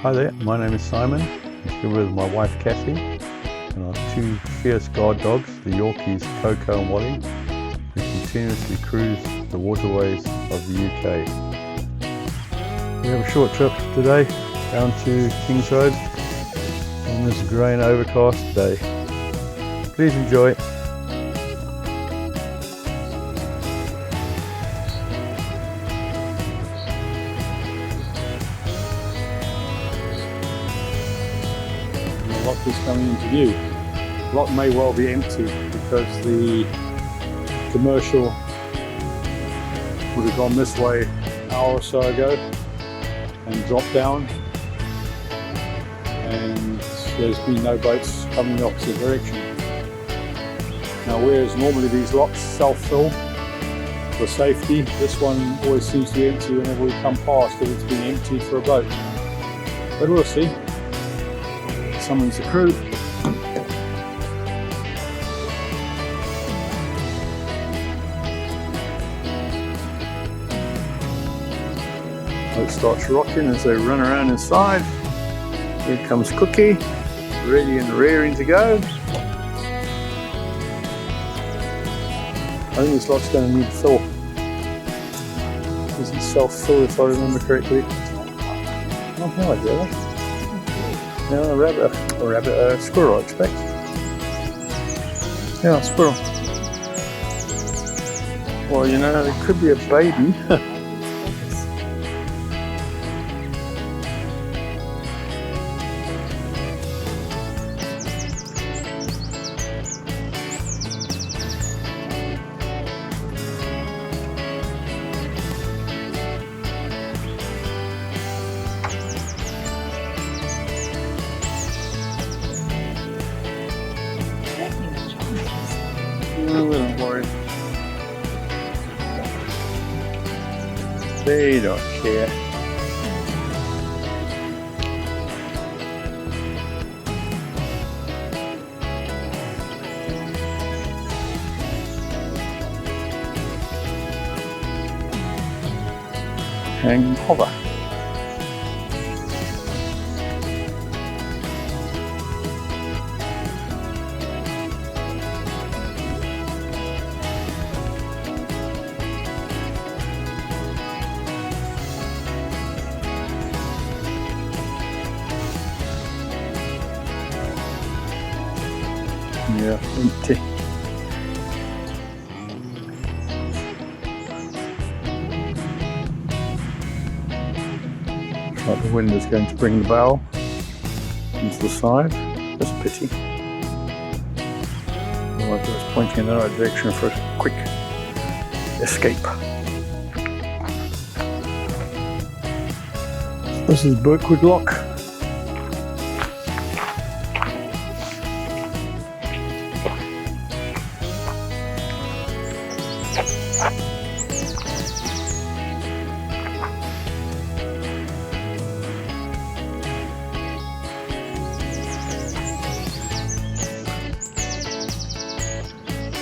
Hi there, my name is Simon. I'm here with my wife Kathy and our two fierce guard dogs, the Yorkies Coco and Wally, who continuously cruise the waterways of the UK. We have a short trip today down to Kings Road on this grey and overcast day. Please enjoy. The lock is coming into view. The lock may well be empty because the commercial would have gone this way an hour or so ago and dropped down, and there's been no boats coming the opposite direction. Now, whereas normally these locks self-fill for safety, this one always seems to be empty whenever we come past because it's been emptied for a boat. But we'll see. Summons the crew. Boat starts rocking as they run around inside. Here comes Cookie, ready and raring to go. I think this lock's going to need fill. Doesn't self-fill if I remember correctly. Oh, no idea. No, a squirrel, I expect. Yeah, a squirrel. Well, you know, it could be a baby. No, don't worry. They don't care. Hang and hover. Yeah, empty. Looks like the wind is going to bring the bow into the side. That's a pity. Otherwise it was pointing in the right direction for a quick escape. This is Birkwood Lock.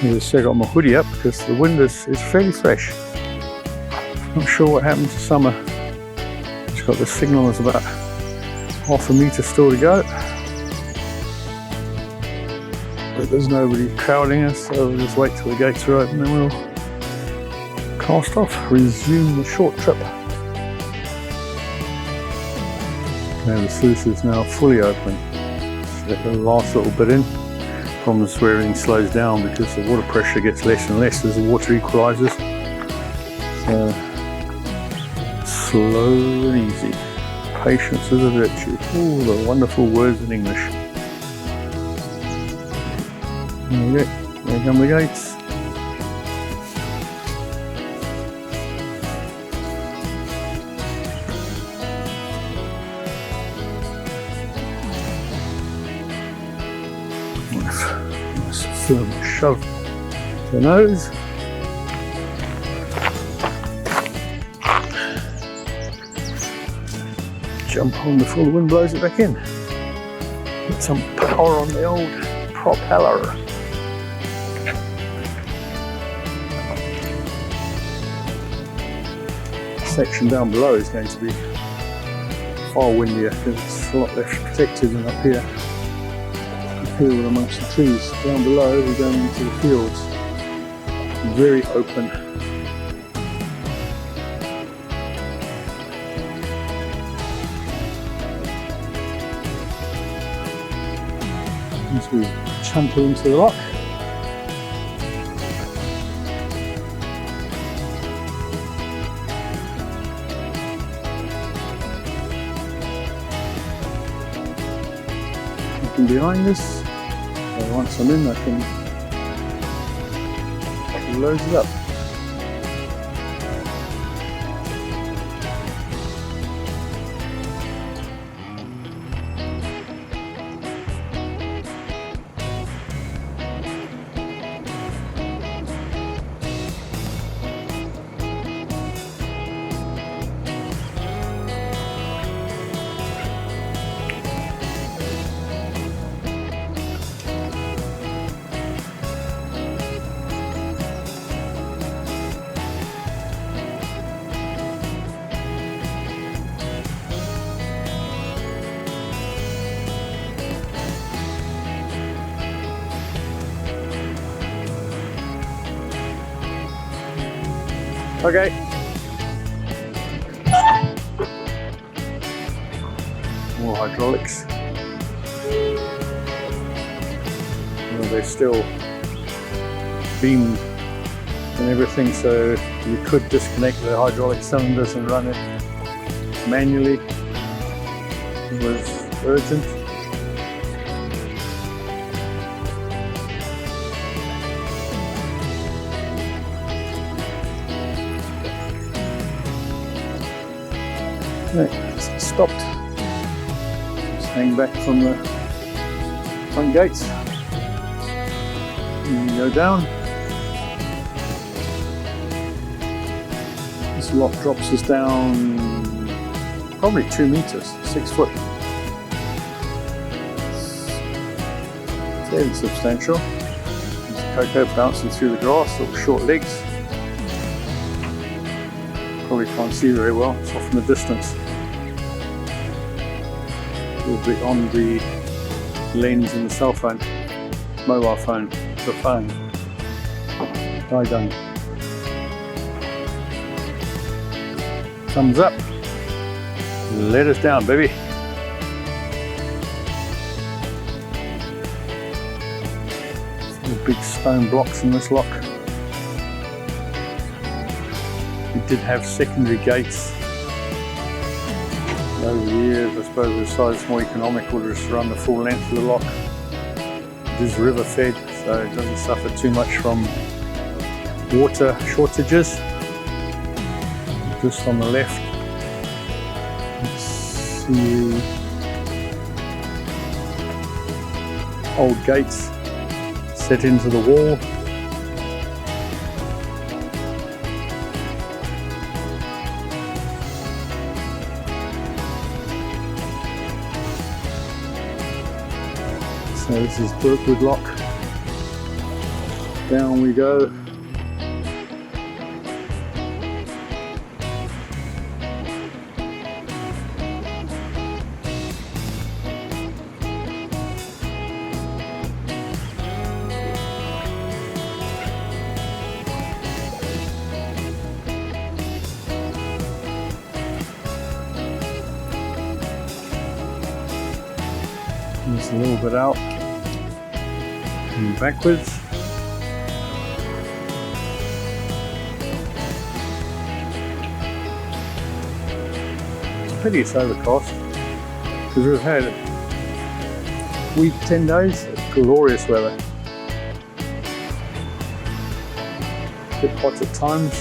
As I said, I got my hoodie up because the wind is fairly fresh. Not sure what happened to summer. It's got the signal, there's about half a metre still to go. But there's nobody crowding us, so we'll just wait till the gates are open and we'll cast off, resume the short trip. Now the sluice is now fully open. Just let the last little bit in. Problem is where everything slows down because the water pressure gets less and less as the water equalises. So, slow and easy. Patience is a virtue. All the wonderful words in English. There we go. There come the gates. Nice firm shove to the nose. Jump on before the wind blows it back in. Get some power on the old propeller. Section down below is going to be far windier because it's a lot less protected than up here. Up here we're amongst the trees. Down below we're going into the fields. Very open. As we chuntle into the lock. Looking behind us. So once I'm in, I can load it up. Okay. More hydraulics. Well, they're still beamed and everything, so you could disconnect the hydraulic cylinders and run it manually. It was urgent. Okay, it's stopped. Just hang back from the front gates. And you go down. This lock drops us down probably 2 meters, 6 foot. It's fairly substantial. There's cocoa bouncing through the grass, little short legs. Probably can't see very well, it's off in the distance. A little bit on the lens in the cell phone, mobile phone, the phone. Guy done. Thumbs up. Let us down, baby. Some big stone blocks in this lock. We did have secondary gates over the years. I suppose we decided it's more economical to just run the full length of the lock. It is river fed, so it doesn't suffer too much from water shortages. Just on the left, let's see old gates set into the wall. So this is Birkwood Lock. Down we go. Just a little bit out and backwards. It's a pity it's overcast because we've had a week, 10 days of glorious weather. A bit hot at times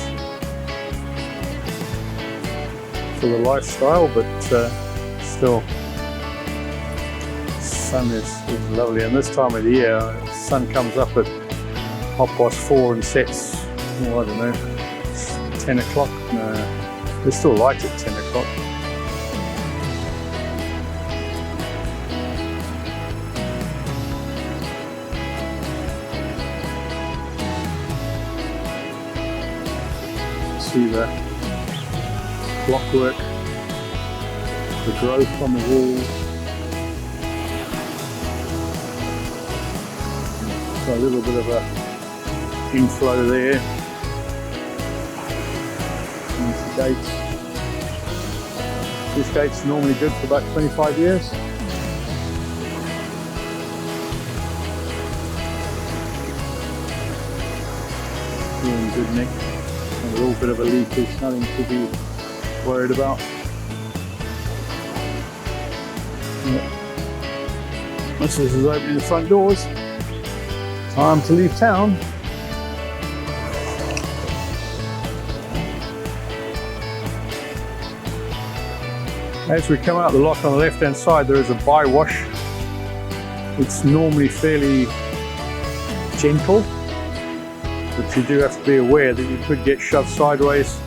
for the lifestyle, but still. Sun is lovely, and this time of the year the sun comes up at 4:30 and sets, oh, I don't know, 10 o'clock. No, it's still light at 10 o'clock. See the blockwork, the growth on the wall. So a little bit of a inflow there. There's the gates. This gate's normally good for about 25 years. Doing good, Nick. And a little bit of a leakage, nothing to be worried about. Once this is opening the front doors, time to leave town. As we come out the lock on the left hand side, there is a bywash. It's normally fairly gentle, but you do have to be aware that you could get shoved sideways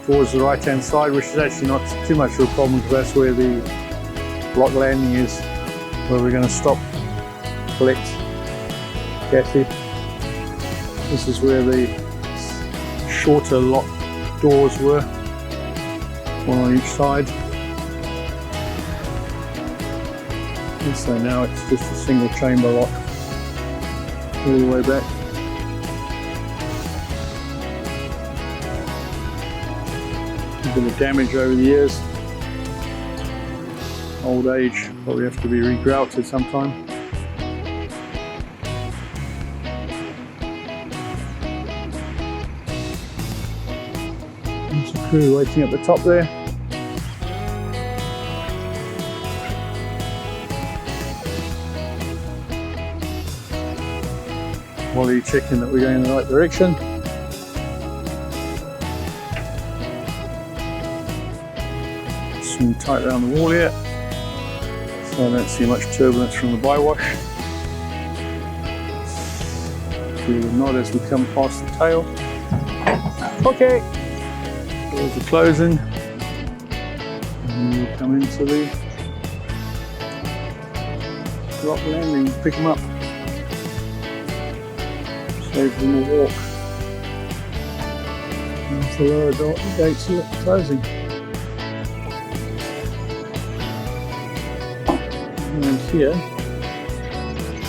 towards the right hand side, which is actually not too much of a problem because that's where the lock landing is, where we're going to stop, collect Kathy. This is where the shorter lock doors were, one on each side. And so now it's just a single chamber lock all the way back. A bit of damage over the years. Old age, probably have to be regrouted sometime. There's the crew waiting at the top there. Wally checking that we're going in the right direction. Swing tight around the wall here, so I don't see much turbulence from the bywash. Do the nod as we come past the tail. Okay, there's the closing, and we'll come into the drop landing, pick them up. Save them a walk. There's the lower door, the gates are closing. And here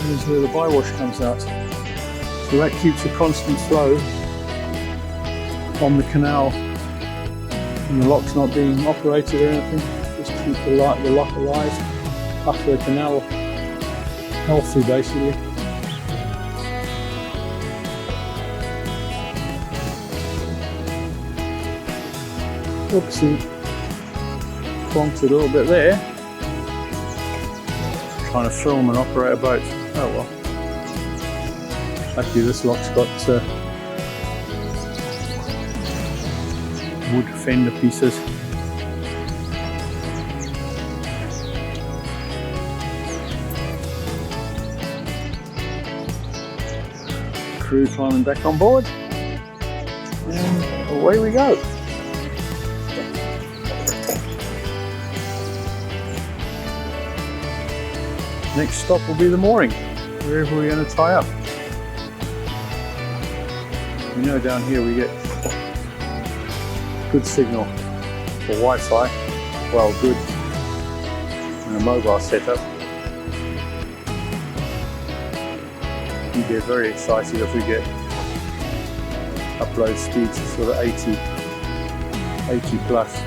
is where the bywash comes out. So that keeps a constant flow from the canal. And the lock's not being operated or anything. Just keep the lock alive after the canal healthy basically. Oopsie, plonked a little bit there. Trying to film and operate a boat. Oh well. Luckily this lock's got wood fender pieces. Crew climbing back on board. And away we go. Next stop will be the mooring, wherever we're going to tie up. You know down here we get good signal for Wi-Fi, well good, and a mobile setup. We get very excited if we get upload speeds of sort of 80 plus.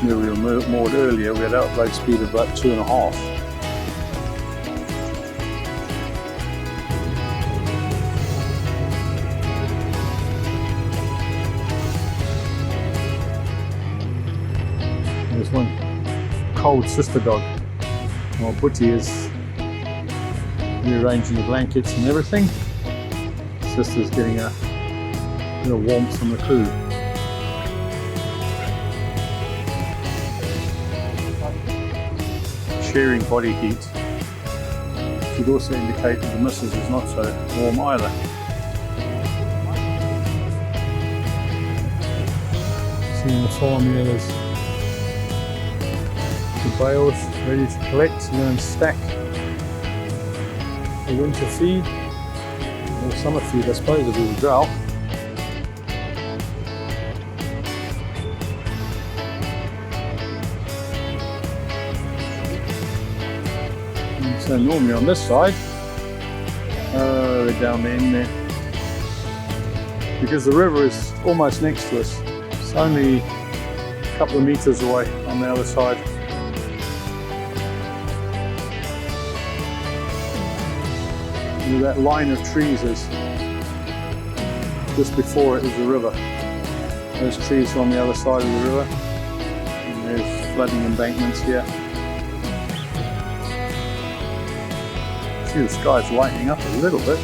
Where we were moored earlier, we had upload speed of about 2.5. There's one cold sister dog. While Butty is rearranging the blankets and everything, sister's getting a little warmth from the crew. Sharing body heat could also indicate that the missus is not so warm either. See on the farm here there's the bales ready to collect and then stack the winter feed, or summer feed I suppose if it was drought. So normally on this side, they're down there in there. Because the river is almost next to us. It's only a couple of meters away on the other side. And that line of trees is just before it is the river. Those trees are on the other side of the river. And there's flooding embankments here. See, the sky's lightening up a little bit.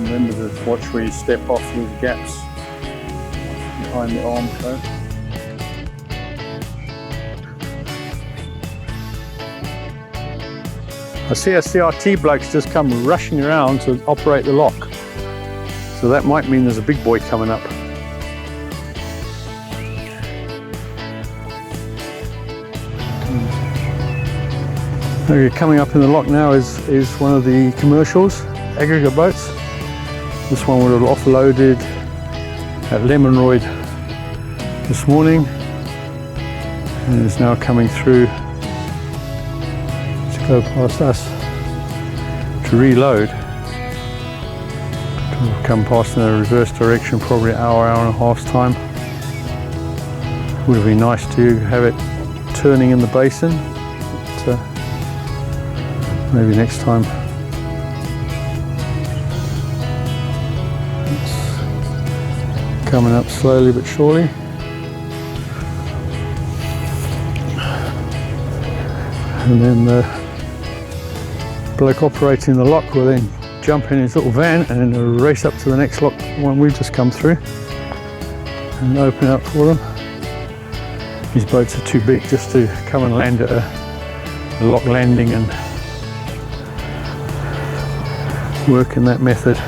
Remember to watch where you step off those gaps behind the arm coat. I see a CRT bloke's just come rushing around to operate the lock. So that might mean there's a big boy coming up. Okay, coming up in the lock now is one of the commercials, aggregate boats. This one would have offloaded at Lemonroyd this morning and is now coming through to go past us to reload. It will come past in a reverse direction, probably an hour and a half's time. Would have been nice to have it turning in the basin, but maybe next time. Coming up slowly but surely. And then the bloke operating the lock will then jump in his little van and race up to the next lock, one we've just come through, and open it up for them. These boats are too big just to come and land at a lock landing and work in that method.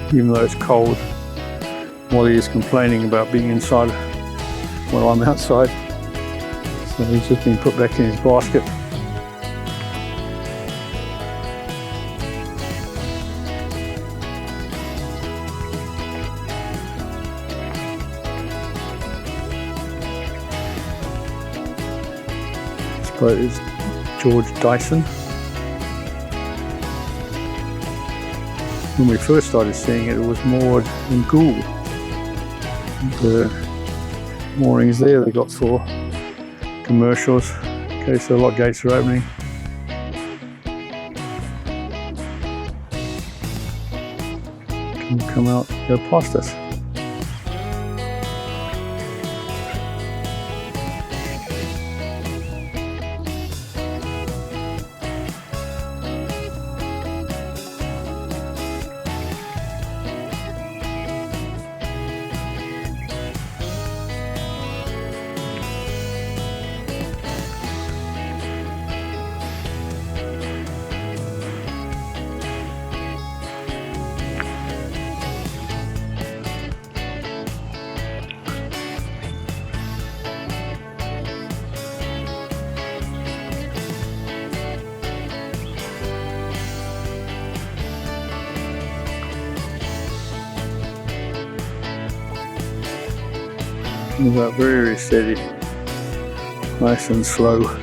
Even though it's cold, Wally is complaining about being inside while I'm outside. So he's just been put back in his basket. This boat is George Dyson. When we first started seeing it, it was moored in Gould. The moorings there they got for commercials in case the lock gates are opening. and come out, go past us. Move out very steady, nice and slow. Don't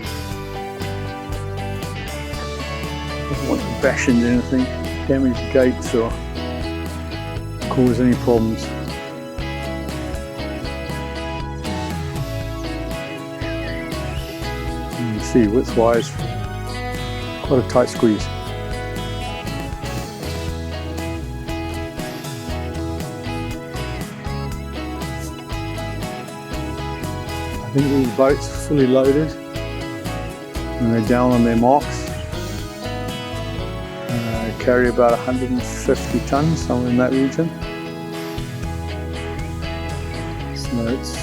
want to bash into anything, damage the gates or cause any problems. You can see width-wise, quite a tight squeeze. I think all the boats are fully loaded and they're down on their marks. Carry about 150 tons, somewhere in that region. So it's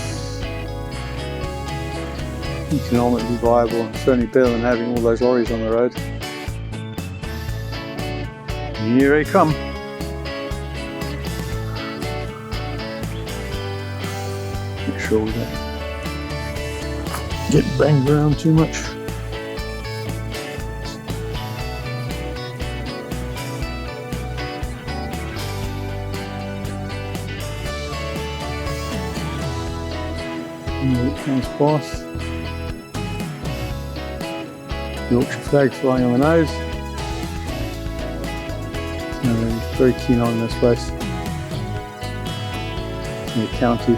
economically viable, and certainly better than having all those lorries on the road. And here they come. Make sure we don't get banged around too much. And it comes past. Yorkshire flag flying on the nose. So very keen on this place. In the county.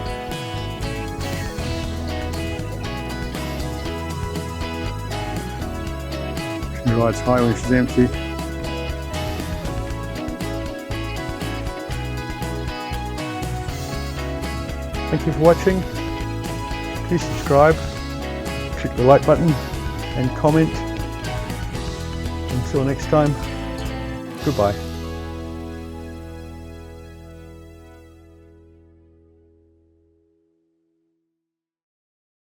The ride's high, which is empty. Thank you for watching. Please subscribe, click the like button and comment. Until next time, goodbye.